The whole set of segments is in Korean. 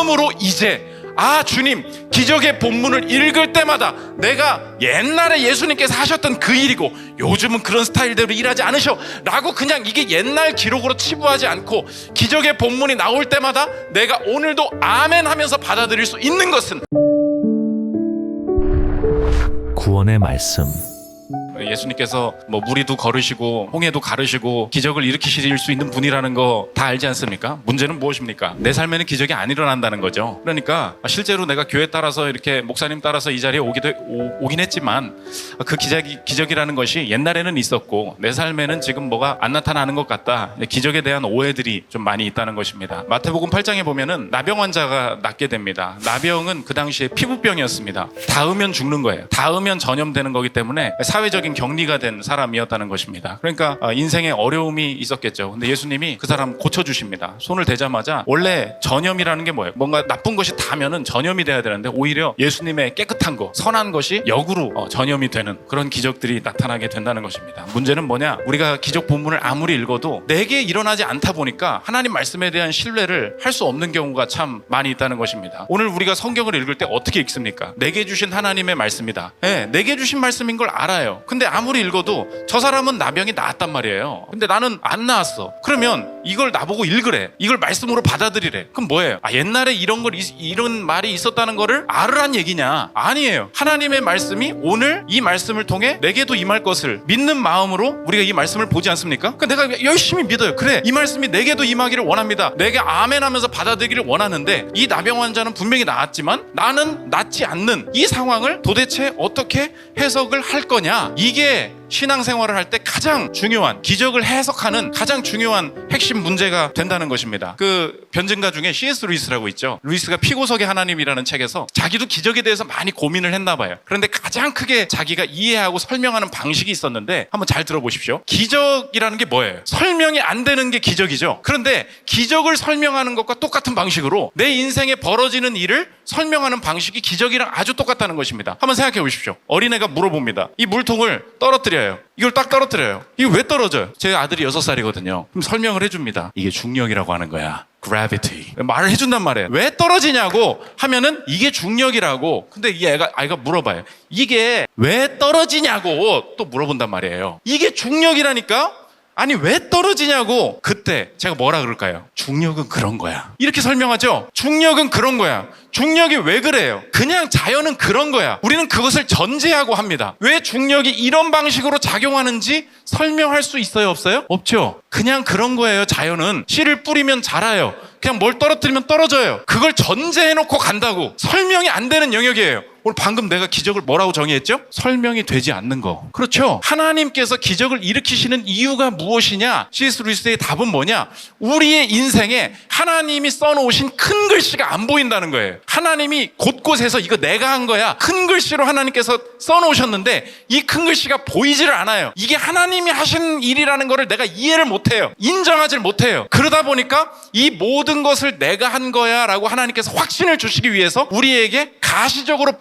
처음으로 이제 주님, 기적의 본문을 읽을 때마다 내가 옛날에 예수님께서 하셨던 그 일이고 요즘은 그런 스타일대로 일하지 않으셔 라고 그냥 이게 옛날 기록으로 치부하지 않고 기적의 본문이 나올 때마다 내가 오늘도 아멘 하면서 받아들일 수 있는 것은 구원의 말씀. 예수님께서 무리도 거르시고 홍해도 가르시고 기적을 일으키실 수 있는 분이라는 거 다 알지 않습니까? 문제는 무엇입니까? 내 삶에는 기적이 안 일어난다는 거죠. 그러니까 실제로 내가 교회 따라서 이렇게 목사님 따라서 이 자리에 오긴 했지만 그 기적이라는 것이 옛날에는 있었고 내 삶에는 지금 뭐가 안 나타나는 것 같다. 기적에 대한 오해들이 좀 많이 있다는 것입니다. 마태복음 8장에 보면은 나병 환자가 낫게 됩니다. 나병은 그 당시에 피부병이었습니다. 닿으면 죽는 거예요. 닿으면 전염되는 거기 때문에 사회적인 격리가 된 사람이었다는 것입니다. 그러니까 인생에 어려움이 있었겠죠. 근데 예수님이 그 사람 고쳐주십니다. 손을 대자마자 원래 전염이라는 게 뭐예요? 뭔가 나쁜 것이 닿으면은 전염이 돼야 되는데 오히려 예수님의 깨끗한 거, 선한 것이 역으로 전염이 되는 그런 기적들이 나타나게 된다는 것입니다. 문제는 뭐냐? 우리가 기적 본문을 아무리 읽어도 내게 일어나지 않다 보니까 하나님 말씀에 대한 신뢰를 할 수 없는 경우가 참 많이 있다는 것입니다. 오늘 우리가 성경을 읽을 때 어떻게 읽습니까? 내게 주신 하나님의 말씀이다. 내게 주신 말씀인 걸 알아요. 근데 아무리 읽어도 저 사람은 나병이 나았단 말이에요. 근데 나는 안 나았어. 그러면 이걸 나보고 읽으래. 이걸 말씀으로 받아들이래. 그럼 뭐예요? 옛날에 이런 말이 있었다는 거를 알으란 얘기냐? 아니에요. 하나님의 말씀이 오늘 이 말씀을 통해 내게도 임할 것을 믿는 마음으로 우리가 이 말씀을 보지 않습니까? 그러니까 내가 열심히 믿어요. 그래, 이 말씀이 내게도 임하기를 원합니다. 내게 아멘 하면서 받아들이기를 원하는데 이 나병 환자는 분명히 나았지만 나는 낫지 않는 이 상황을 도대체 어떻게 해석을 할 거냐? 이게 신앙생활을 할 때 가장 중요한, 기적을 해석하는 가장 중요한 핵심 문제가 된다는 것입니다. 그 변증가 중에 C.S. 루이스라고 있죠. 루이스가 피고석의 하나님이라는 책에서 자기도 기적에 대해서 많이 고민을 했나 봐요. 그런데 가장 크게 자기가 이해하고 설명하는 방식이 있었는데 한번 잘 들어보십시오. 기적이라는 게 뭐예요? 설명이 안 되는 게 기적이죠. 그런데 기적을 설명하는 것과 똑같은 방식으로 내 인생에 벌어지는 일을 설명하는 방식이 기적이랑 아주 똑같다는 것입니다. 한번 생각해 보십시오. 어린애가 물어봅니다. 이 물통을 떨어뜨려요. 이걸 딱 떨어뜨려요. 이거 왜 떨어져요? 제 아들이 6살이거든요. 그럼 설명을 해줍니다. 이게 중력이라고 하는 거야. gravity. 말을 해준단 말이에요. 왜 떨어지냐고 하면은 이게 중력이라고. 근데 이 아이가 물어봐요. 이게 왜 떨어지냐고 또 물어본단 말이에요. 이게 중력이라니까? 아니 왜 떨어지냐고. 그때 제가 뭐라 그럴까요? 중력은 그런 거야. 이렇게 설명하죠. 중력은 그런 거야. 중력이 왜 그래요? 그냥 자연은 그런 거야. 우리는 그것을 전제하고 합니다. 왜 중력이 이런 방식으로 작용하는지 설명할 수 있어요? 없어요? 없죠. 그냥 그런 거예요. 자연은 씨를 뿌리면 자라요. 그냥 뭘 떨어뜨리면 떨어져요. 그걸 전제해놓고 간다고. 설명이 안 되는 영역이에요. 오늘 방금 내가 기적을 뭐라고 정의했죠? 설명이 되지 않는 거. 그렇죠? 하나님께서 기적을 일으키시는 이유가 무엇이냐? C.S. 루이스의 답은 뭐냐? 우리의 인생에 하나님이 써놓으신 큰 글씨가 안 보인다는 거예요. 하나님이 곳곳에서 이거 내가 한 거야. 큰 글씨로 하나님께서 써놓으셨는데 이 큰 글씨가 보이지를 않아요. 이게 하나님이 하신 일이라는 거를 내가 이해를 못해요. 인정하지 못해요. 그러다 보니까 이 모든 것을 내가 한 거야 라고 하나님께서 확신을 주시기 위해서 우리에게 가시적으로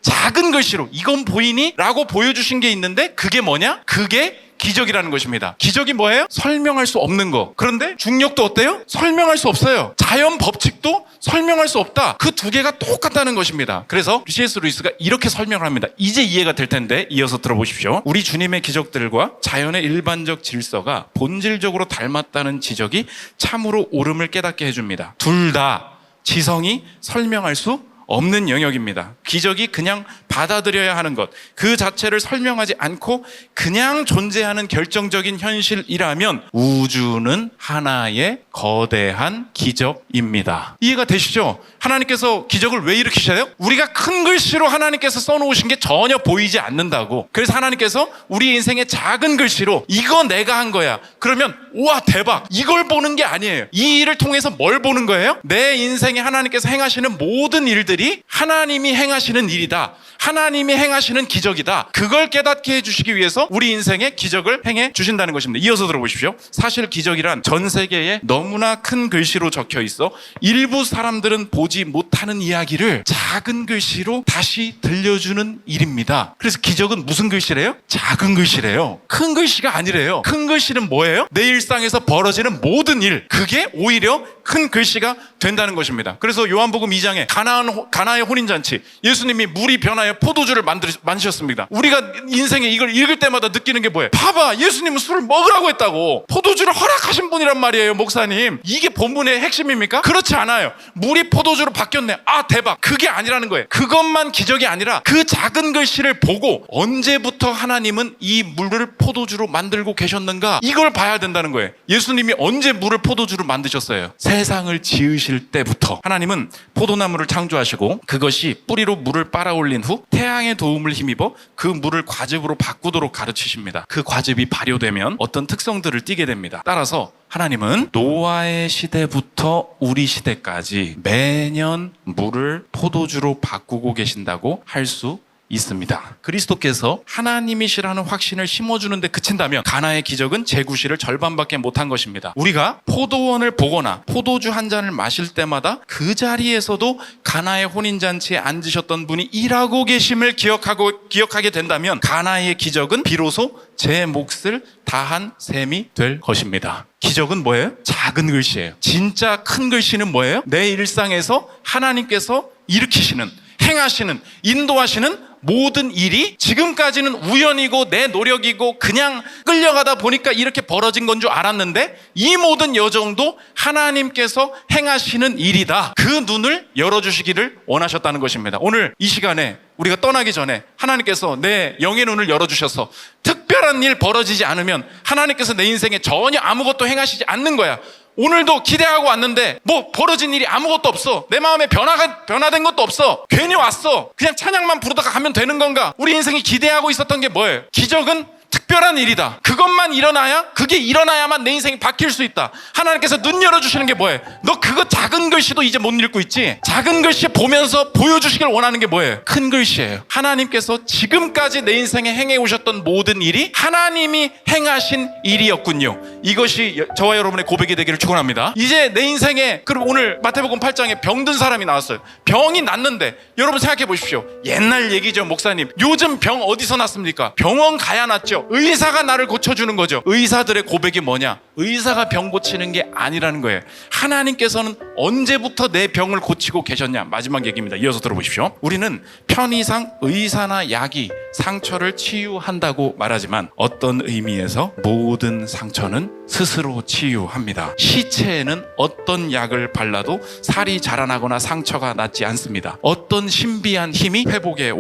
작은 글씨로 이건 보이니? 라고 보여주신 게 있는데 그게 뭐냐? 그게 기적이라는 것입니다. 기적이 뭐예요? 설명할 수 없는 거. 그런데 중력도 어때요? 설명할 수 없어요. 자연 법칙도 설명할 수 없다. 그 두 개가 똑같다는 것입니다. 그래서 C.S. 루이스가 이렇게 설명을 합니다. 이제 이해가 될 텐데 이어서 들어보십시오. 우리 주님의 기적들과 자연의 일반적 질서가 본질적으로 닮았다는 지적이 참으로 옳음을 깨닫게 해줍니다. 둘 다 지성이 설명할 수 없는 영역입니다. 기적이 그냥 받아들여야 하는 것, 그 자체를 설명하지 않고 그냥 존재하는 결정적인 현실이라면 우주는 하나의 거대한 기적입니다. 이해가 되시죠? 하나님께서 기적을 왜 일으키셔요? 우리가 큰 글씨로 하나님께서 써놓으신 게 전혀 보이지 않는다고. 그래서 하나님께서 우리 인생의 작은 글씨로 이거 내가 한 거야. 그러면 우와 대박, 이걸 보는 게 아니에요. 이 일을 통해서 뭘 보는 거예요? 내 인생에 하나님께서 행하시는 모든 일들이 하나님이 행하시는 일이다. 하나님이 행하시는 기적이다. 그걸 깨닫게 해주시기 위해서 우리 인생에 기적을 행해 주신다는 것입니다. 이어서 들어보십시오. 사실 기적이란 전 세계에 너무나 큰 글씨로 적혀 있어 일부 사람들은 보지 못하는 이야기를 작은 글씨로 다시 들려주는 일입니다. 그래서 기적은 무슨 글씨래요? 작은 글씨래요. 큰 글씨가 아니래요. 큰 글씨는 뭐예요? 내 일상에서 벌어지는 모든 일, 그게 오히려 큰 글씨가 된다는 것입니다. 그래서 요한복음 2장에 가나의 혼인잔치, 예수님이 물이 변하여 포도주를 만드셨습니다. 우리가 인생에 이걸 읽을 때마다 느끼는 게 뭐예요? 봐봐, 예수님은 술을 먹으라고 했다고. 포도주를 허락하신 분이란 말이에요, 목사님. 이게 본문의 핵심입니까? 그렇지 않아요. 물이 포도주로 바뀌었네. 아, 대박. 그게 아니라는 거예요. 그것만 기적이 아니라 그 작은 글씨를 보고 언제부터 하나님은 이 물을 포도주로 만들고 계셨는가, 이걸 봐야 된다는 거예요. 예수님이 언제 물을 포도주로 만드셨어요? 세상을 지으실 때부터 하나님은 포도나무를 창조하시고 그것이 뿌리로 물을 빨아올린 후 태양의 도움을 힘입어 그 물을 과즙으로 바꾸도록 가르치십니다. 그 과즙이 발효되면 어떤 특성들을 띠게 됩니다. 따라서 하나님은 노아의 시대부터 우리 시대까지 매년 물을 포도주로 바꾸고 계신다고 할 수 있습니다. 그리스도께서 하나님이시라는 확신을 심어주는데 그친다면 가나의 기적은 제구실을 절반밖에 못한 것입니다. 우리가 포도원을 보거나 포도주 한 잔을 마실 때마다 그 자리에서도 가나의 혼인잔치에 앉으셨던 분이 일하고 계심을 기억하게 된다면 가나의 기적은 비로소 제 몫을 다한 셈이 될 것입니다. 기적은 뭐예요? 작은 글씨예요. 진짜 큰 글씨는 뭐예요? 내 일상에서 하나님께서 일으키시는, 행하시는, 인도하시는 모든 일이 지금까지는 우연이고 내 노력이고 그냥 끌려가다 보니까 이렇게 벌어진 건 줄 알았는데 이 모든 여정도 하나님께서 행하시는 일이다. 그 눈을 열어주시기를 원하셨다는 것입니다. 오늘 이 시간에 우리가 떠나기 전에 하나님께서 내 영의 눈을 열어주셔서 특별한 일 벌어지지 않으면 하나님께서 내 인생에 전혀 아무것도 행하시지 않는 거야. 오늘도 기대하고 왔는데 뭐 벌어진 일이 아무것도 없어. 내 마음에 변화된 것도 없어. 괜히 왔어. 그냥 찬양만 부르다가 가면 되는 건가? 우리 인생이 기대하고 있었던 게 뭐예요? 기적은 특별한 일이다. 그것만 그게 일어나야만 내 인생이 바뀔 수 있다. 하나님께서 눈 열어주시는 게 뭐예요? 너 그거 작은 글씨도 이제 못 읽고 있지? 작은 글씨 보면서 보여주시길 원하는 게 뭐예요? 큰 글씨예요. 하나님께서 지금까지 내 인생에 행해 오셨던 모든 일이 하나님이 행하신 일이었군요. 이것이 저와 여러분의 고백이 되기를 축원합니다. 이제 내 인생에, 그럼 오늘 마태복음 8장에 병든 사람이 나왔어요. 병이 났는데 여러분 생각해 보십시오. 옛날 얘기죠, 목사님. 요즘 병 어디서 났습니까? 병원 가야 낫죠. 의사가 나를 고쳐주는 거죠. 의사들의 고백이 뭐냐? 의사가 병 고치는 게 아니라는 거예요. 하나님께서는 언제부터 내 병을 고치고 계셨냐? 마지막 얘기입니다. 이어서 들어보십시오. 우리는 편의상 의사나 약이 상처를 치유한다고 말하지만 어떤 의미에서 모든 상처는 스스로 치유합니다. 시체에는 어떤 약을 발라도 살이 자라나거나 상처가 낫지 않습니다. 어떤 신비한 힘이 회복의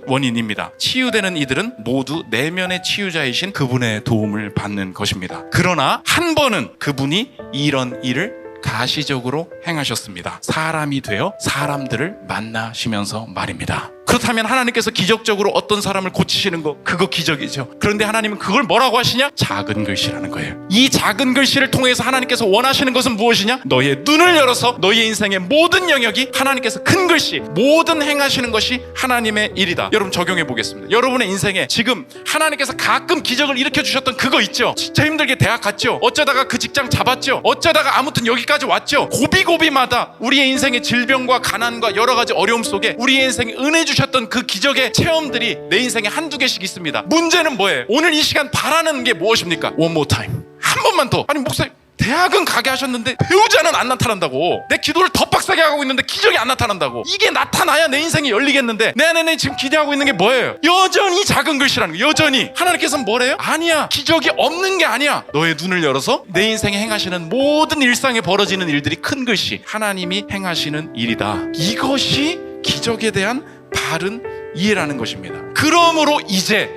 원인입니다. 치유되는 이들은 모두 내면의 치유자이신 그분의 도움을 받는 것입니다. 그러나 한 번은 그분이 이런 일을 가시적으로 행하셨습니다. 사람이 되어 사람들을 만나시면서 말입니다. 그렇다면 하나님께서 기적적으로 어떤 사람을 고치시는 거, 그거 기적이죠. 그런데 하나님은 그걸 뭐라고 하시냐? 작은 글씨라는 거예요. 이 작은 글씨를 통해서 하나님께서 원하시는 것은 무엇이냐? 너의 눈을 열어서 너의 인생의 모든 영역이 하나님께서 큰 글씨, 모든 행하시는 것이 하나님의 일이다. 여러분 적용해 보겠습니다. 여러분의 인생에 지금 하나님께서 가끔 기적을 일으켜 주셨던 그거 있죠? 진짜 힘들게 대학 갔죠? 어쩌다가 그 직장 잡았죠? 어쩌다가 아무튼 여기까지 왔죠? 고비고비마다 우리의 인생의 질병과 가난과 여러 가지 어려움 속에 우리의 인생에 은혜 주셨던 그 기적의 체험들이 내 인생에 한두 개씩 있습니다. 문제는 뭐예요? 오늘 이 시간 바라는 게 무엇입니까? One more time. 한 번만 더. 아니 목사님, 대학은 가게 하셨는데 배우자는 안 나타난다고. 내 기도를 더 빡세게 하고 있는데 기적이 안 나타난다고. 이게 나타나야 내 인생이 열리겠는데 네네네 지금 기대하고 있는 게 뭐예요? 여전히 작은 글씨라는 거예요. 여전히. 하나님께서는 뭐래요? 아니야, 기적이 없는 게 아니야. 너의 눈을 열어서 내 인생에 행하시는 모든 일상에 벌어지는 일들이 큰 글씨, 하나님이 행하시는 일이다. 이것이 기적에 대한 바른 이해라는 것입니다. 그러므로 이제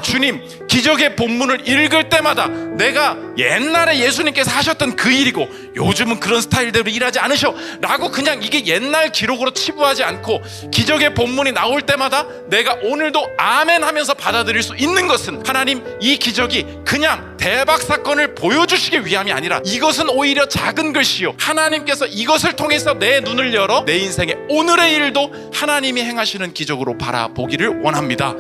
주님, 기적의 본문을 읽을 때마다 내가 옛날에 예수님께서 하셨던 그 일이고 요즘은 그런 스타일대로 일하지 않으셔 라고 그냥 이게 옛날 기록으로 치부하지 않고 기적의 본문이 나올 때마다 내가 오늘도 아멘 하면서 받아들일 수 있는 것은, 하나님, 이 기적이 그냥 대박 사건을 보여주시기 위함이 아니라 이것은 오히려 작은 글씨요, 하나님께서 이것을 통해서 내 눈을 열어 내 인생의 오늘의 일도 하나님이 행하시는 기적으로 바라보기를 원합니다.